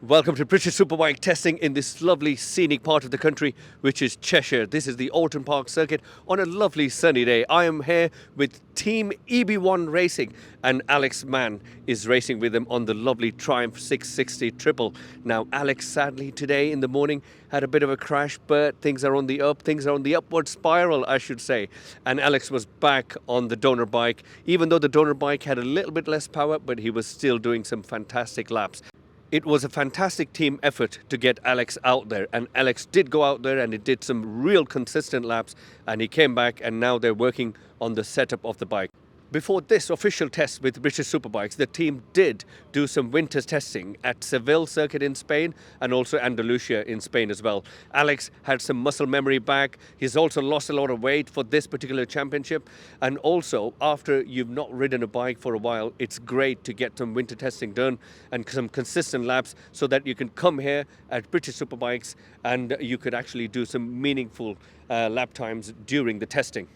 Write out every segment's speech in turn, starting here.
Welcome to British Superbike testing in this lovely scenic part of the country, which is Cheshire. This is the Oulton Park Circuit on a lovely sunny day. I am here with Team EB1 Racing, and Alex Mann is racing with them on the lovely Triumph 660 triple. Now, Alex sadly today in the morning had a bit of a crash, but things are on the up. Things are on the upward spiral, I should say. And Alex was back on the donor bike, even though the donor bike had a little bit less power, but he was still doing some fantastic laps. It was a fantastic team effort to get Alex out there, and Alex did go out there and he did some real consistent laps, and he came back and now they're working on the setup of the bike. Before this official test with British Superbikes, the team did do some winter testing at Seville Circuit in Spain and also Andalusia in Spain as well. Alex had some muscle memory back. He's also lost a lot of weight for this particular championship. And also, after you've not ridden a bike for a while, it's great to get some winter testing done and some consistent laps so that you can come here at British Superbikes and you could actually do some meaningful lap times during the testing.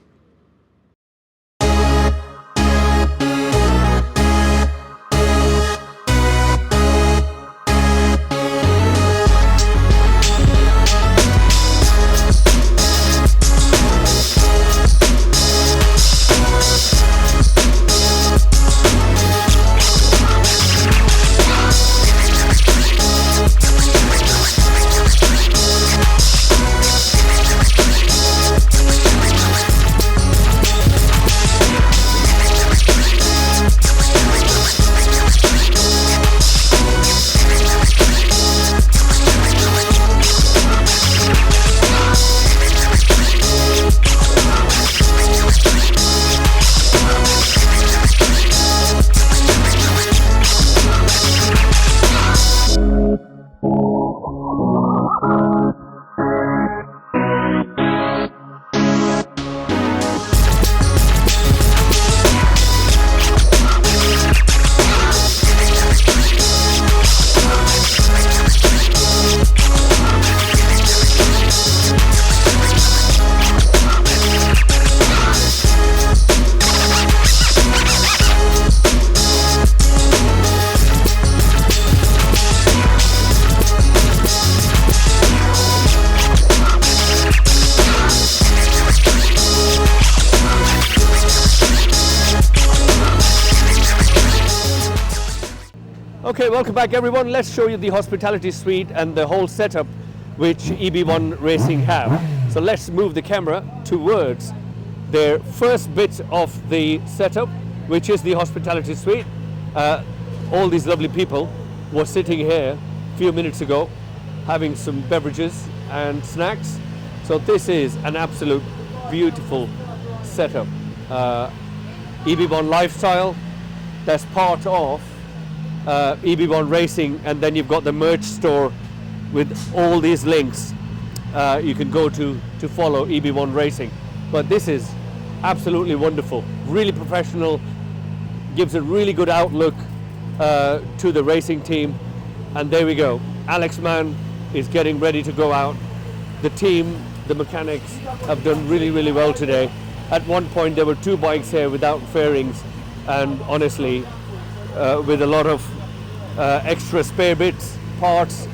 Okay, welcome back everyone. Let's show you the hospitality suite and the whole setup which EB1 Racing have. So let's move the camera towards their first bit of the setup, which is the hospitality suite. All these lovely people were sitting here a few minutes ago having some beverages and snacks. So this is an absolute beautiful setup. EB1 Lifestyle, that's part of EB1 Racing, and then you've got the merch store with all these links you can go to follow EB1 Racing. But this is absolutely wonderful, really professional, gives a really good outlook to the racing team. And there we go, Alex Mann is getting ready to go out. The team, the mechanics have done really well today. At one point there were two bikes here without fairings, and honestly with a lot of extra spare bits, parts,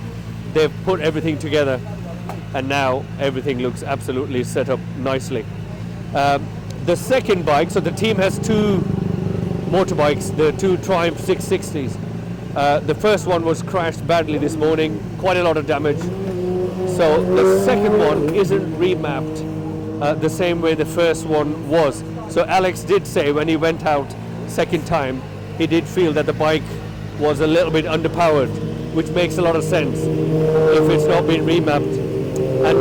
they've put everything together, and now everything looks absolutely set up nicely. The second bike, so the team has two motorbikes, the two Triumph 660s. The first one was crashed badly this morning, quite a lot of damage. So the second one isn't remapped the same way the first one was. So Alex did say when he went out second time, he did feel that the bike was a little bit underpowered, which makes a lot of sense if it's not been remapped. And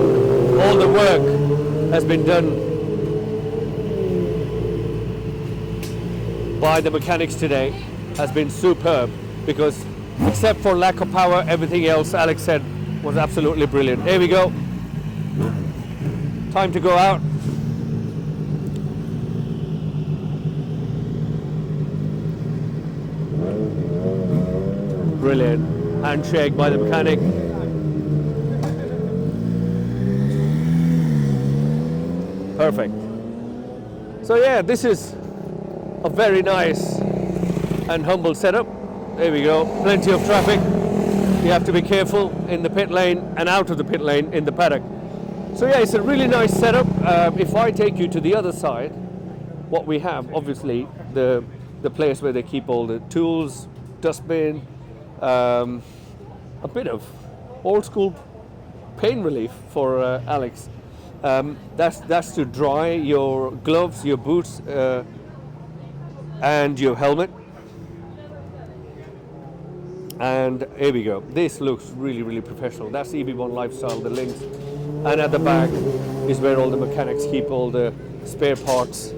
all the work has been done by the mechanics today, has been superb, because except for lack of power, everything else, Alex said, was absolutely brilliant. Here we go. Time to go out. Brilliant. Handshake by the mechanic. Perfect. So yeah, this is a very nice and humble setup. There we go. Plenty of traffic. You have to be careful in the pit lane and out of the pit lane in the paddock. So yeah, it's a really nice setup. If I take you to the other side, what we have, obviously, the place where they keep all the tools, dustbin, a bit of old school pain relief for Alex. That's to dry your gloves, your boots, and your helmet. And here we go. This looks really, really professional. That's EB1 Lifestyle, the links. And at the back is where all the mechanics keep all the spare parts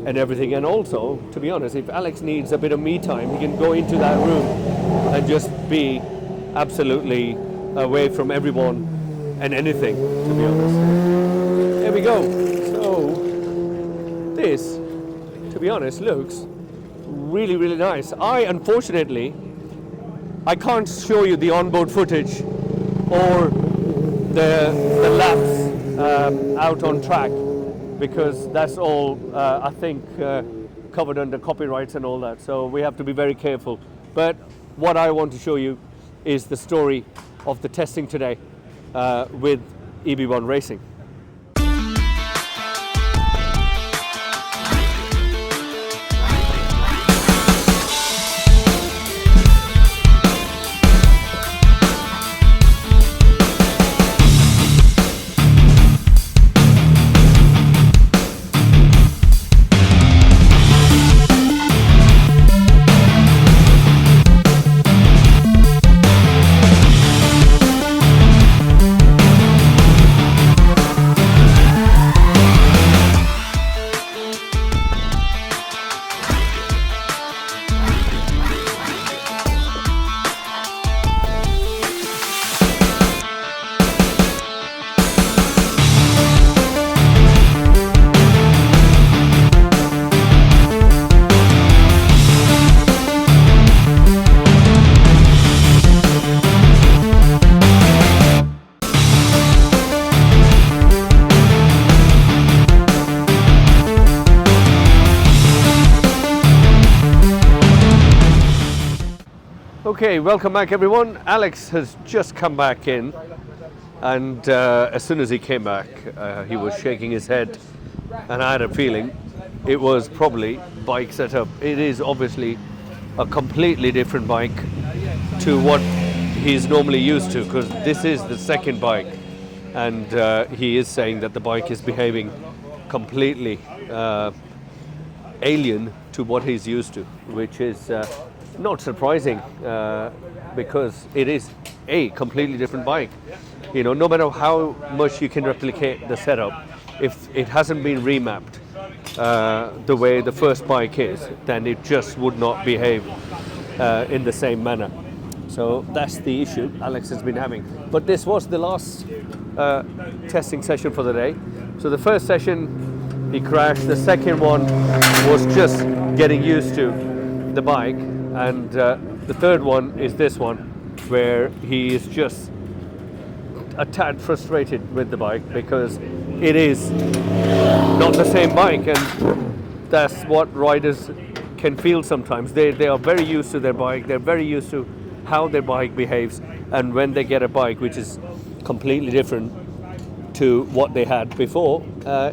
and everything. And also, to be honest, if Alex needs a bit of me time, he can go into that room and just be absolutely away from everyone and anything, to be honest. There we go. So this, to be honest, looks really, really nice. Unfortunately, I can't show you the onboard footage or the laps out on track, because that's all, I think, covered under copyrights and all that. So we have to be very careful. But what I want to show you is the story of the testing today with EB1 Racing. Okay, welcome back everyone. Alex has just come back in, and as soon as he came back, he was shaking his head, and I had a feeling it was probably bike setup. It is obviously a completely different bike to what he's normally used to, because this is the second bike, and he is saying that the bike is behaving completely alien to what he's used to, which is not surprising, because it is a completely different bike. You know, no matter how much you can replicate the setup, if it hasn't been remapped the way the first bike is, then it just would not behave in the same manner. So that's the issue Alex has been having. But this was the last testing session for the day. So the first session he crashed, the second one was just getting used to the bike, and the third one is this one, where he is just a tad frustrated with the bike because it is not the same bike, and that's what riders can feel sometimes. They are very used to their bike, they're very used to how their bike behaves, and when they get a bike which is completely different to what they had before,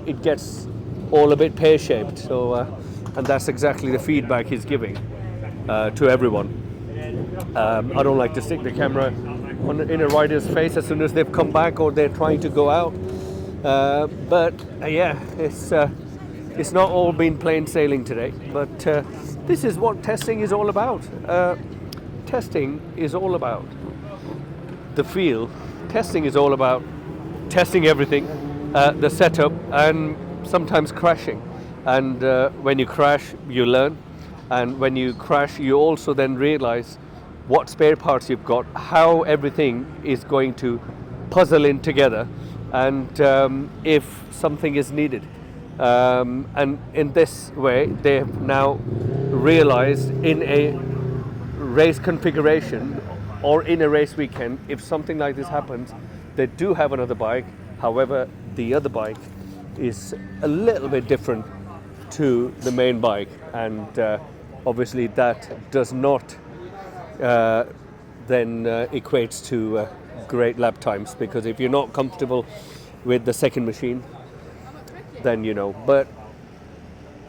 it gets all a bit pear-shaped. So and that's exactly the feedback he's giving to everyone. I don't like to stick the camera in a rider's face as soon as they've come back or they're trying to go out, but yeah, it's not all been plain sailing today, but this is what testing is all about. Testing is all about the feel. Testing is all about testing everything, the setup, and sometimes crashing. And when you crash, you learn. And when you crash, you also then realize what spare parts you've got, how everything is going to puzzle in together, and if something is needed. And in this way, they have now realized in a race configuration or in a race weekend, if something like this happens, they do have another bike. However, the other bike is a little bit different to the main bike, and obviously that does not then equates to great lap times, because if you're not comfortable with the second machine, then but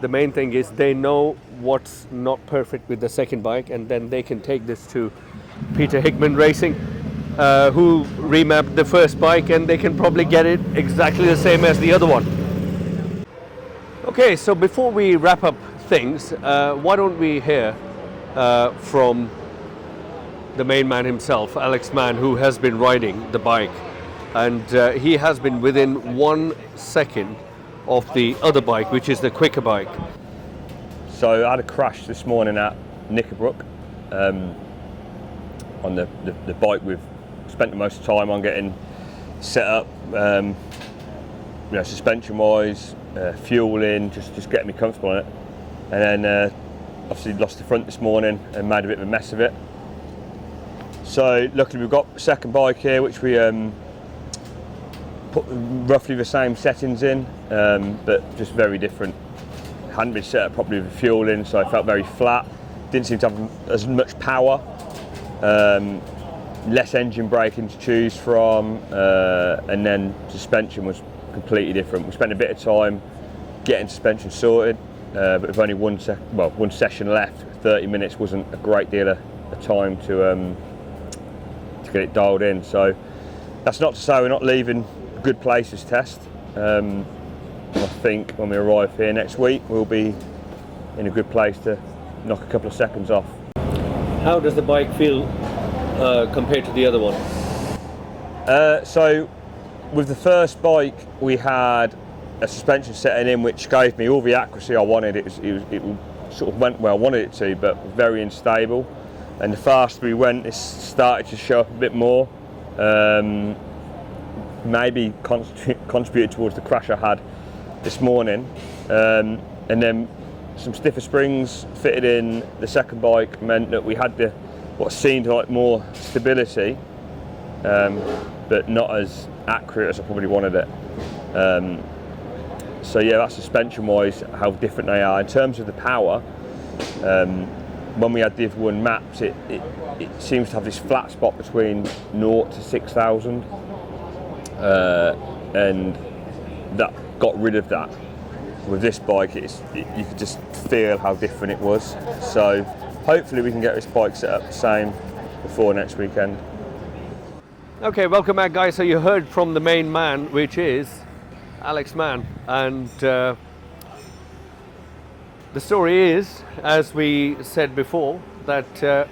the main thing is they know what's not perfect with the second bike, and then they can take this to Peter Hickman Racing, who remapped the first bike, and they can probably get it exactly the same as the other one. Okay, so before we wrap up things, why don't we hear from the main man himself, Alex Mann, who has been riding the bike, and he has been within 1 second of the other bike, which is the quicker bike. So I had a crash this morning at Knickerbrook on the bike we've spent the most time on getting set up, suspension wise, fueling, just getting me comfortable on it, and then obviously lost the front this morning and made a bit of a mess of it. So luckily we've got a second bike here, which we put roughly the same settings in, but just very different. Hadn't been set up properly with the fueling, so I felt very flat. Didn't seem to have as much power. Less engine braking to choose from, and then suspension was completely different. We spent a bit of time getting suspension sorted, but with only one session left, 30 minutes wasn't a great deal of time to get it dialed in. So that's not to say we're not leaving a good place this test. I think when we arrive here next week, we'll be in a good place to knock a couple of seconds off. How does the bike feel compared to the other one? So with the first bike, we had a suspension setting in which gave me all the accuracy I wanted. It sort of went where I wanted it to, but very unstable. And the faster we went, it started to show up a bit more. Maybe contributed towards the crash I had this morning. And then some stiffer springs fitted in the second bike meant that we had what seemed like more stability, but not as accurate as I probably wanted it. So yeah, that's suspension wise how different they are. In terms of the power, when we had the EB1 maps, it seems to have this flat spot between 0 to 6,000, and that got rid of that. With this bike, you could just feel how different it was. So hopefully we can get this bike set up the same before next weekend. Okay, welcome back, guys. So you heard from the main man, which is Alex Mann, and the story is, as we said before, that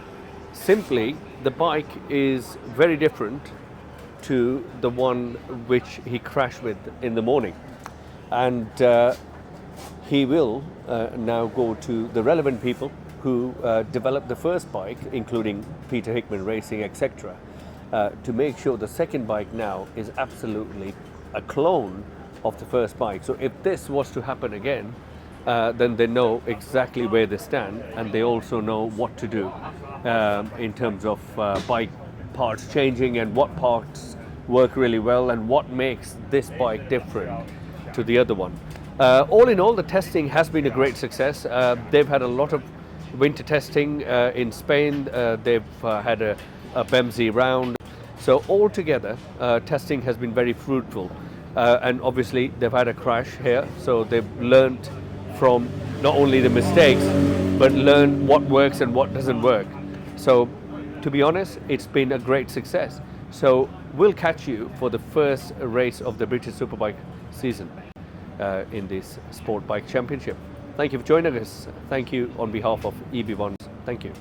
simply the bike is very different to the one which he crashed with in the morning, and he will now go to the relevant people who developed the first bike, including Peter Hickman Racing, etc., to make sure the second bike now is absolutely a clone of the first bike. So if this was to happen again, then they know exactly where they stand, and they also know what to do in terms of bike parts changing and what parts work really well and what makes this bike different to the other one. All in all, the testing has been a great success. They've had a lot of winter testing in Spain. They've had a BMZ round. So altogether, testing has been very fruitful. And obviously, they've had a crash here. So they've learned from not only the mistakes, but learned what works and what doesn't work. So to be honest, it's been a great success. So we'll catch you for the first race of the British Superbike season in this Sport Bike Championship. Thank you for joining us. Thank you on behalf of EB1. Thank you.